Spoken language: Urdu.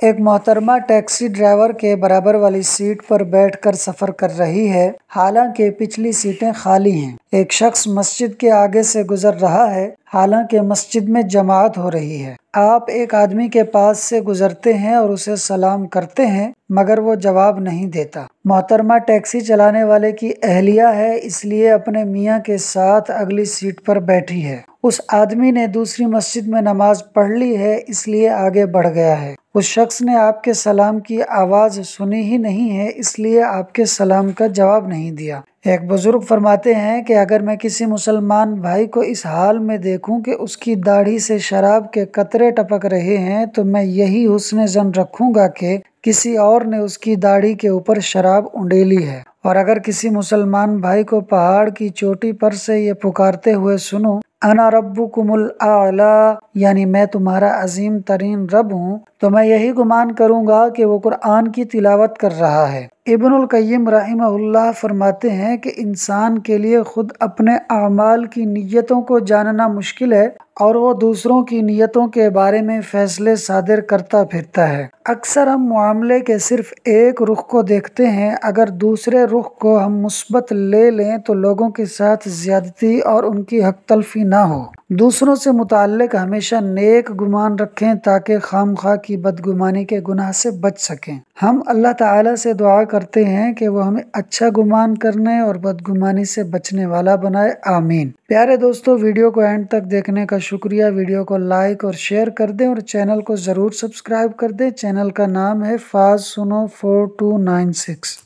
ایک محترمہ ٹیکسی ڈرائیور کے برابر والی سیٹ پر بیٹھ کر سفر کر رہی ہے، حالانکہ پچھلی سیٹیں خالی ہیں۔ ایک شخص مسجد کے آگے سے گزر رہا ہے، حالانکہ مسجد میں جماعت ہو رہی ہے۔ آپ ایک آدمی کے پاس سے گزرتے ہیں اور اسے سلام کرتے ہیں، مگر وہ جواب نہیں دیتا۔ محترمہ ٹیکسی چلانے والے کی اہلیہ ہے، اس لیے اپنے میاں کے ساتھ اگلی سیٹ پر بیٹھی ہے۔ اس آدمی نے دوسری مسجد میں نماز پڑھ لی ہے، اس لیے آگے بڑھ گیا ہے۔ اس شخص نے آپ کے سلام کی آواز سنی ہی نہیں ہے، اس لیے آپ کے سلام کا جواب نہیں دیا۔ ایک بزرگ فرماتے ہیں کہ اگر میں کسی مسلمان بھائی کو اس حال میں دیکھوں کہ اس کی داڑھی سے شراب کے قطرے ٹپک رہے ہیں تو میں یہی حسن ظن رکھوں گا کہ کسی اور نے اس کی داڑھی کے اوپر شراب انڈیلی ہے۔ اور اگر کسی مسلمان بھائی کو پہاڑ کی چوٹی پر سے یہ پکارتے ہوئے سنوں، انا ربکم الاعلی، یعنی میں تمہارا عظیم ترین رب ہوں، تو میں یہی گمان کروں گا کہ وہ قرآن کی تلاوت کر رہا ہے۔ ابن القیم رحمہ اللہ فرماتے ہیں کہ انسان کے لیے خود اپنے اعمال کی نیتوں کو جاننا مشکل ہے اور وہ دوسروں کی نیتوں کے بارے میں فیصلے صادر کرتا پھرتا ہے۔ اکثر ہم معاملے کے صرف ایک رخ کو دیکھتے ہیں، اگر دوسرے رخ کو ہم مثبت لے لیں تو لوگوں کے ساتھ زیادتی اور ان کی حق تلفی نہ ہو۔ دوسروں سے متعلق ہمیشہ نیک گمان رکھیں تاکہ خامخواہ کی بدگمانی کے گناہ سے بچ سکیں۔ ہم اللہ تعالیٰ سے دعا کرتے ہیں کہ وہ ہمیں اچھا گمان کرنے اور بدگمانی سے بچنے والا بنائے، آمین۔ پیارے دوستو، ویڈیو کو اینڈ تک دیکھنے کا شکریہ۔ ویڈیو کو لائک اور شیئر کر دیں اور چینل کو ضرور سبسکرائب کر دیں۔ چینل کا نام ہے فاز سنو 4296۔